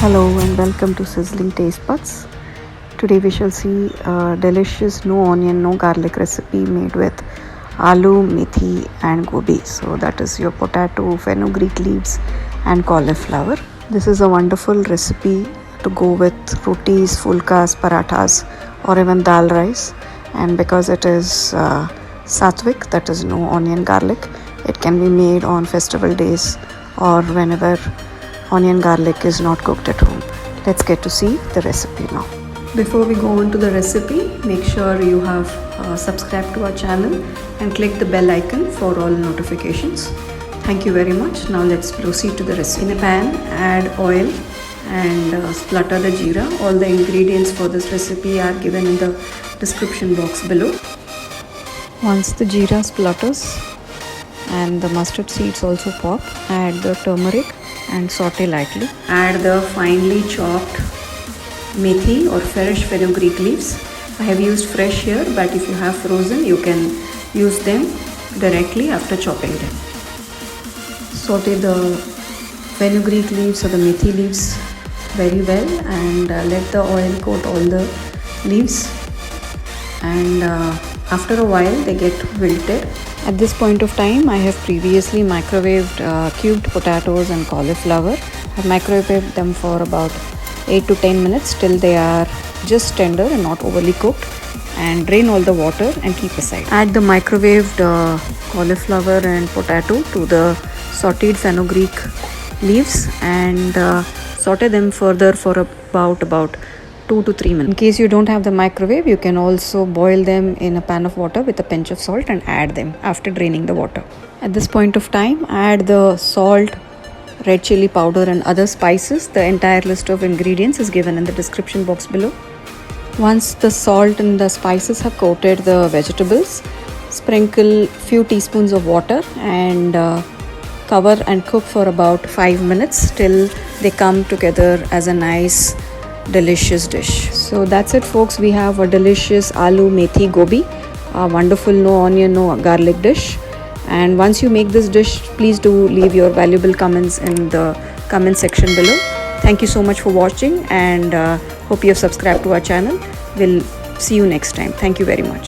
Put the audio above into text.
Hello and welcome to Sizzling Tastebuds. Today we shall see a delicious no onion, no garlic recipe made with aloo, methi and gobi. So that is your potato, fenugreek leaves and cauliflower. This is a wonderful recipe to go with rotis, fulkas, parathas or even dal rice. And because it is satvik, that is no onion, garlic, it can be made on festival days or whenever onion garlic is not cooked at home. Let's get to see the recipe now. Before we go on to the recipe, make sure you have subscribed to our channel and click the bell icon for all notifications. Thank you very much. Now let's proceed to the recipe. In a pan, add oil and splutter the jeera. All the ingredients for this recipe are given in the description box below. Once the jeera splutters and the mustard seeds also pop, add the turmeric and saute lightly. Add the finely chopped methi or fresh fenugreek leaves. I have used fresh here, but if you have frozen, you can use them directly after chopping them. Saute the fenugreek leaves or the methi leaves very well and let the oil coat all the leaves, and after a while they get wilted. At this point of time, I have previously microwaved cubed potatoes and cauliflower. I've microwaved them for about 8 to 10 minutes till they are just tender and not overly cooked, and drain all the water and keep aside. Add the microwaved cauliflower and potato to the sauteed fenugreek leaves and saute them further for about 2 to 3 minutes. In case you don't have the microwave, you can also boil them in a pan of water with a pinch of salt and add them after draining the water. At this point of time, add the salt, red chili powder and other spices. The entire list of ingredients is given in the description box below. Once the salt and the spices have coated the vegetables, sprinkle few teaspoons of water and cover and cook for about 5 minutes till they come together as a nice delicious dish. So that's it, folks. We have a delicious aloo methi gobi, a wonderful no onion, no garlic dish. And once you make this dish, please do leave your valuable comments in the comment section below. Thank you so much for watching, and hope you have subscribed to our channel. We'll see you next time. Thank you very much.